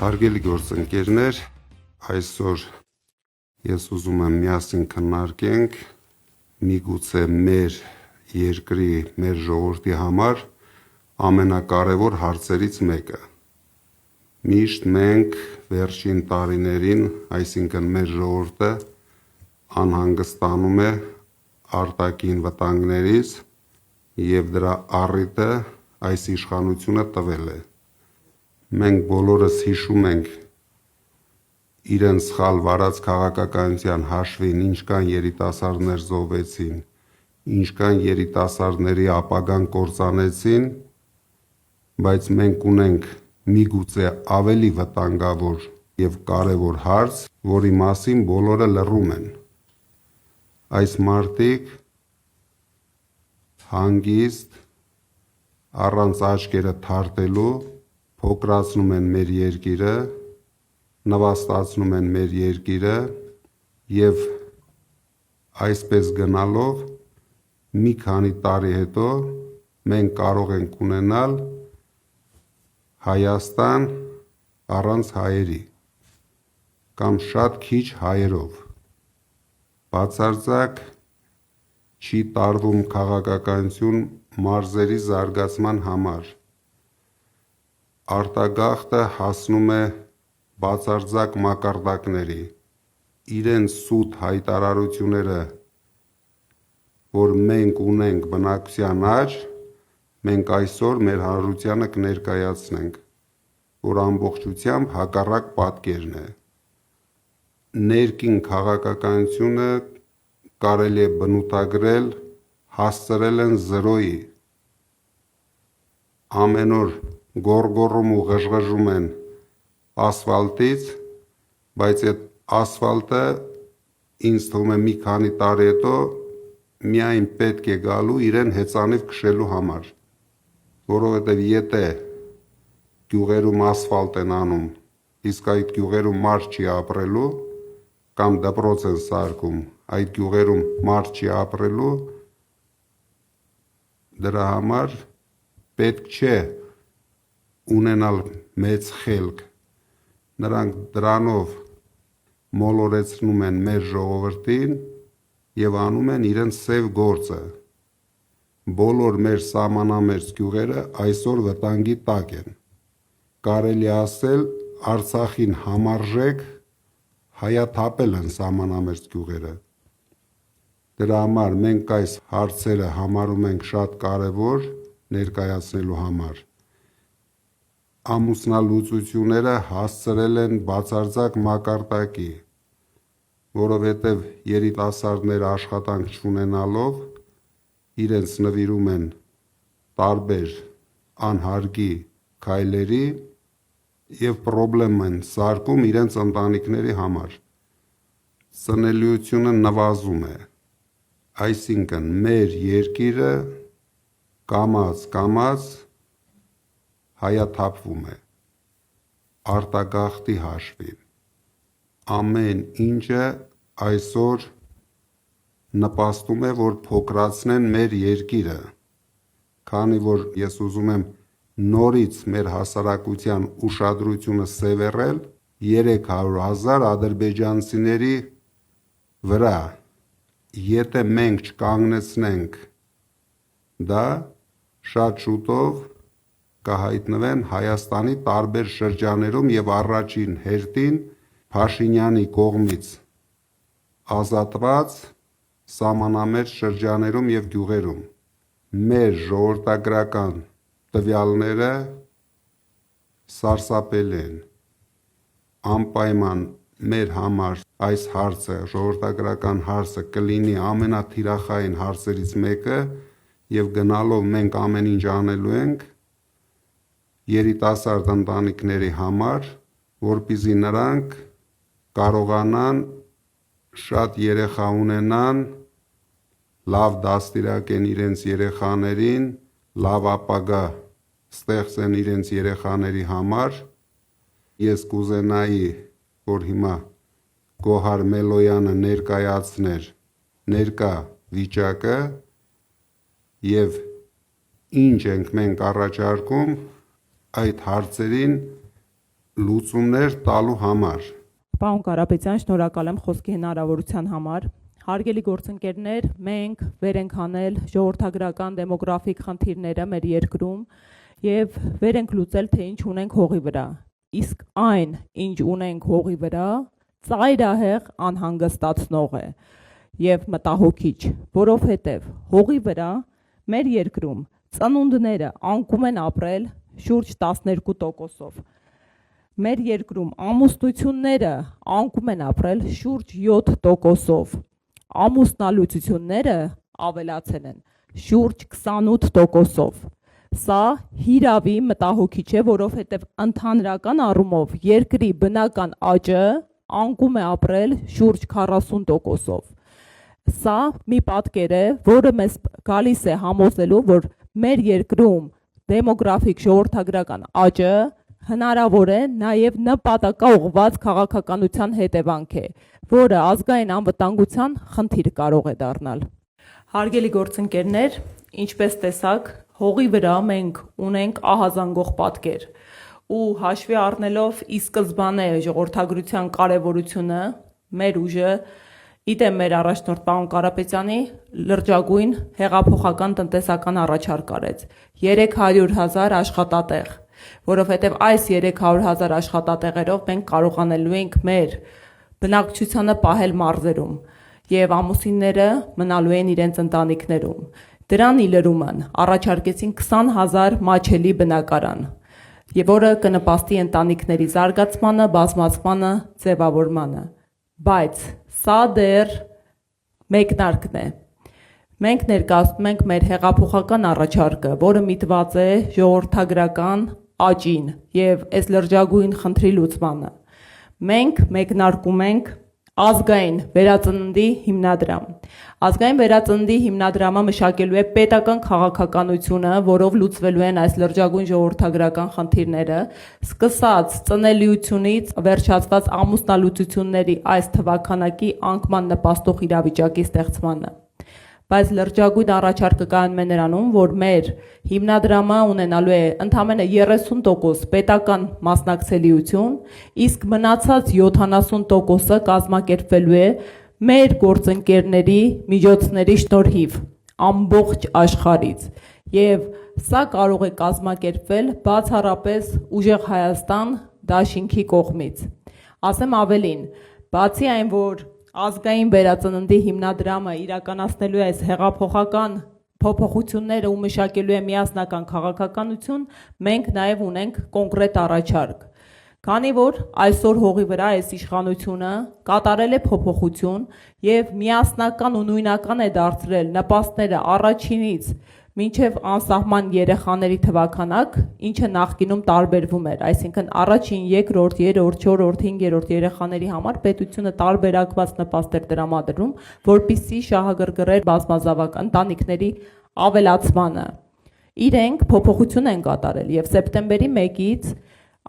Հարգելի գործընկերներ, այսօր ես ուզում եմ միասին քննարկենք միգուցե մեր երկրի, մեր ժողովրդի համար ամենակարևոր հարցերից մեկը։ Միշտ մենք վերջին տարիներին, այսինքն մեր ժողովուրդը անհանգստանում է արտաքին վտանգներից և դրա առիթը այս իշխանությունը տվել է։ Մենք բոլորս հիշում ենք իրենց սխալ վարած քաղաքականության հաշվին ինչքան երիտասարդներ զոհվեցին, ինչքան երիտասարդների ապագան կործանեցին, բայց մենք ունենք միգուցե ավելի վտանգավոր և կարևոր հարց, որի մասին բոլորը լռում են։ Այս մարդիկ հանգիստ, առանց աչքերը թարթելու փոքրացնում են մեր երկիրը, նվաստացնում են մեր երկիրը և այսպես գնալով մի քանի տարի հետո մենք կարող ենք ունենալ Հայաստան առանց հայերի կամ շատ քիչ հայերով։ Բացարձակ չի տարվում քաղաքականություն մարզերի զարգացման համար։ Արտագաղթը հասնում է բացարձակ մակարդակների, իրենց սուտ հայտարարությունները, որ մենք ունենք բնակչության աճ, մենք այսօր մեր հանրությանը կներկայացնենք, որ ամբողջությամբ հակառակ պատկերն է։ Ներքին քաղաքականությունը կարելի է բնութագրել, հասցրել են զրոյի։ Ամեն օր գոռգոռում ու ղժղժում են ասֆալտից, բայց այդ ասֆալտը ինձ թվում է մի քանի տարի հետո միայն պետք է գալու իրեն հեծանիվ քշելու համար, որովհետև եթե գյուղերում ասֆալտ են անում, իսկ այդ գյուղերում մարդ չի ապրելու, կամ դպրոց են սարքում, այդ գյուղերում մարդ չի ապրելու, դրա համար պետք չէ ունենալ մեծ խելք։ Նրանք դրանով մոլորեցնում են մեր ժողովրդին և անում են իրենց սև գործը։ Բոլոր մեր սահմանամերձ գյուղերը այսօր վտանգի տակ են։ Կարելի է ասել Արցախին համարժեք հայաթափել են սահմանամերձ գյուղերը։ Դրա համար մենք այս հարցերը համարում ենք շատ կարևոր ներկայացնելու համար։ Ամուսնալուծությունները հասցրել են բացարձակ մակարդակի, որովհետև երիտասարդները աշխատանք չունենալով իրենց նվիրում են տարբեր անհարգի քայլերի և պրոբլեմ են սարքում իրենց ընտանիքների համար։ Ծնելիությունը նվազում է, այսինքն մեր երկիրը կամաց հայաթափվում է արտագաղթի հաշվին։ Ամեն ինչը այսօր նպաստում է, որ փոքրացնեն մեր երկիրը, քանի որ ես ուզում եմ նորից մեր հասարակության ուշադրությունը սևեռել 300,000 ադրբեջանցիների վրա։ Եթե մենք չկանգնեցնենք դա, շատ շուտով կհայտնվեն Հայաստանի տարբեր շրջաններում և առաջին հերթին Փաշինյանի կողմից ազատված սահմանամերձ շրջաններում և գյուղերում։ Մեր ժողովրդագրական տվյալները սարսափելի են։ Անպայման մեր համար այս հարցը, ժողովրդագրական հարցը կլինի ամենաթիրախային հարցերից մեկը և գնալով մենք ամեն ինչ անելու ենք երիտասարդ ընտանիքների համար, որպեսզի նրանք կարողանան շատ երեխա ունենան, լավ դաստիարակեն իրենց երեխաներին, լավ ապագա ստեղծեն իրենց երեխաների համար։ Ես կուզենայի, որ հիմա Գոհար Մելոյանը ներկայացներ ներկա վիճակը և ինչ ենք մենք առաջարկում այդ հարցերին լուծումներ տալու համար։ Պարոն Կարապետյան, շնորհակալ եմ խոսքի հնարավորության համար։ Հարգելի գործընկերներ, մենք վեր ենք հանել ժողովրդագրական դեմոգրաֆիկ խնդիրները մեր երկրում եւ վեր ենք լուծել, թե ինչ ունենք հողի վրա։ Իսկ այն, ինչ ունենք հողի վրա, ծայրահեղ անհանգստացնող է եւ մտահոգիչ, որովհետեւ հողի վրա մեր երկրում ծնունդները անկում են ապրել շուրջ 12%-ով։ Մեր երկրում ամուսնությունները անկում են ապրել շուրջ 7%-ով։ Ամուսնալուծությունները ավելացել են շուրջ 28%-ով։ Սա հիրավի մտահոգիչ է, որովհետև ընդհանրական առումով երկրի բնական աճը անկում է ապրել շուրջ 40%-ով։ Սա մի պատկեր է, որը մեզ գալիս է համոզելու, որ մեր երկրում դեմոգրաֆիկ ժողովրդագրական աճը հնարավոր է նաև նպատակաուղղված քաղաքականության հետևանք է, որը ազգային անվտանգության խնդիր կարող է դառնալ։ Հարգելի գործընկերներ, ինչպես տեսակ, հողի վրա մենք ունենք ահազանգող պատկեր ու հաշվի առնելով ի սկզբանե ժողովրդագրության կարևորությունը, մեր ուժը, իդեմ մեր առաջնորդ պարոն Կարապետյանի լրջագույն հեղափոխական տնտեսական առաջարկ արեց 300,000 աշխատատեղ, որովհետև այս 300,000 աշխատատեղերով մենք կարողանելու ենք մեր բնակչությանը պահել մարզերում եւ ամուսինները մնալու են իրենց ընտանիքներում։ Դրան ի լրումն առաջարկեցին 20,000 մաչելի բնակարան, եւ որը կնպաստի ընտանիքների զարգացմանը, բազմացմանը, ձևավորմանը։ Բայց սա դեռ մեկնարկն է։ Մենք ներկայացնում ենք մեր հեղափոխական առաջարկը, որը միտված է ժողովրդագրական աճին եւ այս լրջագույն խնդրի լուծմանը։ Մենք մեկնարկում ենք ազգային վերածննդի հիմնադրամ։ Ազգային վերածննդի հիմնադրամը մշակելու է պետական քաղաքականությունը, որով լուծվելու են այս լրջագույն ժողովրդագրական խնդիրները, սկսած ծնելիությունից վերջացված ամուսնալուծությունների այս թվաքանակի անկման նպաստող իրավիճակի ստեղծմանը։ Բայց լրջագույն առաջարկը կայանում է նրանում, որ մեր հիմնադրամը ունենալու է ընդամենը 30% պետական մասնակցելիություն, իսկ մնացած 70%-ը կազմակերպվելու է մեր գործընկերների միջոցների շնորհիվ ամբողջ աշխարհից։ Եվ սա կարող է կազմակերպվել բացառապես Ուժեղ Հայաստան դաշինքի կողմից։ Ասեմ ավելին, բացի այն, որ ազգային վերածննդի հիմնադրամը իրականացնելու է այս հեղափոխական փոփոխությունները ու մշակելու է միասնական քաղաքականություն, մենք նաև ունենք կոնկրետ առաջարկ։ Քանի որ այսօր հողի վրա այս իշխանությունը կատարել է փոփոխություն եւ միասնական ու նույնական է դարձրել նպաստները առաջինից մինչև անսահման երեխաների թվաքանակ, ինչը նախկինում տարբերվում էր, այսինքն առաջին, երկրորդ, երրորդ, չորրորդ, հինգերորդ երեխաների համար պետությունը տարբերակված նպաստեր տրամադրում, որպեսզի շահագրգռեր բազմազավակ ընտանիքների ավելացմանը։ Իրենք փոփոխություն են կատարել եւ սեպտեմբերի 1-ից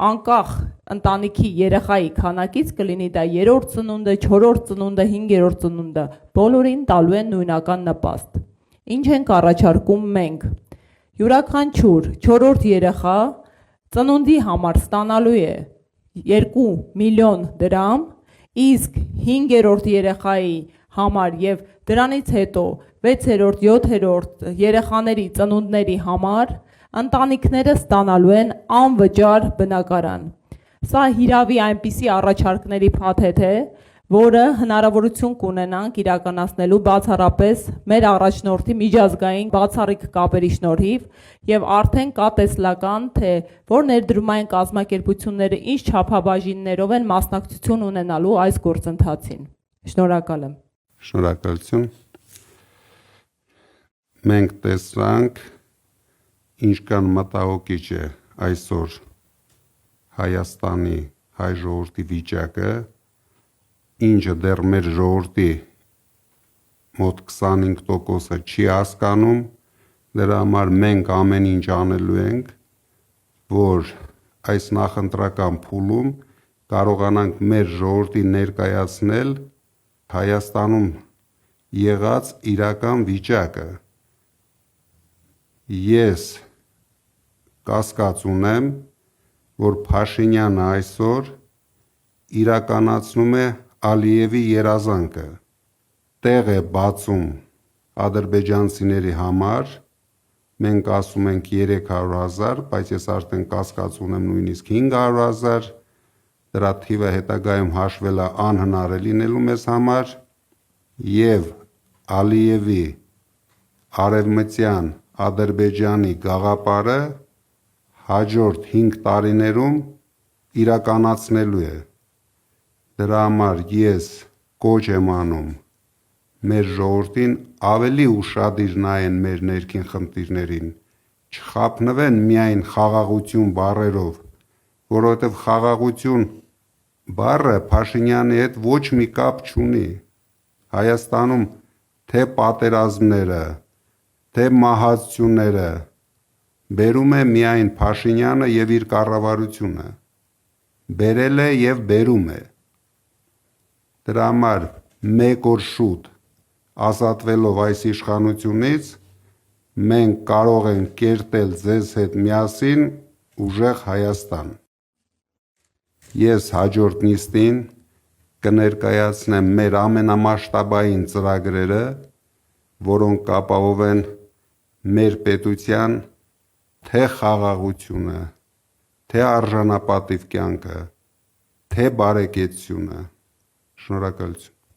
անկախ ընտանիքի երեխայի քանակից կլինի դա 3-րդ ծնունդը, 4-րդ ծնունդը, 5-րդ ծնունդը, բոլորին տալու են նույնական նպաստ։ Ինչ ենք առաջարկում մենք։ Յուրաքանչյուր 4-րդ երեխա ծնունդի համար ստանալու է 2 միլիոն դրամ, իսկ 5-րդ երեխայի համար եւ դրանից հետո 6-րդ, 7-րդ երեխաների ծնունդների համար ընտանիքները ստանալու են անվճար բնակարան։ Սա հիրավի այնպիսի առաջարկների փաթեթ է, որը հնարավորություն կունենանք իրականացնելու բացառապես մեր առաջնորդի միջազգային բացառիկ կապերի շնորհիվ եւ արդեն կա տեսլական, թե որ ներդրումային կազմակերպությունները ինչ չափաբաժիններով են մասնակցություն ունենալու այս գործընթացին։ Շնորհակալ եմ։ Շնորհակալություն։ Մենք տեսանք ինչքան մտահոգիչ է այսօր Հայաստանի հայ ժողովրդի վիճակը, ինչը դեռ մեր ժողովրդի մոտ 25%-ը չի հասկանում, դրա համար մենք ամեն ինչ անելու ենք, որ այս նախընտրական փուլում կարողանանք մեր ժողովրդին ներկայացնել Հայաստանում եղած իրական վիճակը։ Ես կասկած ունեմ, որ Փաշինյանը այսօր իրականացնում է Ալիևի երազանքը, տեղ է բացում ադրբեջանցիների համար, մենք ասում ենք 300,000, բայց ես արդեն կասկած ունեմ նույնիսկ 500,000, դրա թիվը հետագայում հաշվելը անհնար է լինելու մեզ համար, և Ալիևի արևմտյան Ադրբեջանի գաղափարը հաջորդ 5 տարիներում իրականացնելու է։ Դրա համար ես կոչ եմ անում մեր ժողովրդին ավելի ուշադիր նայեն մեր ներքին խնդիրներին, չխաբնվեն միայն խաղաղություն բառերով, որովհետև խաղաղություն բառը Փաշինյանի հետ ոչ մի կապ չունի։ Հայաստանում թե պատերազմները, թե մահացությունները բերում է միայն Փաշինյանը և իր կառավարությունը, բերել է և բերում է։ Դրա համար մեկ օր շուտ ազատվելով այս իշխանությունից, մենք կարող ենք կերտել ձեզ հետ միասին ուժեղ Հայաստան։ Ես հաջորդ նիստին կներկայացնեմ մեր ամենամասշտաբային ծրագրերը, որոնք կապահովեն մեր պետության թե խաղաղությունը, թե արժանապատիվ կյանքը, թե բարեկեցությունը։ Շնորհակալություն։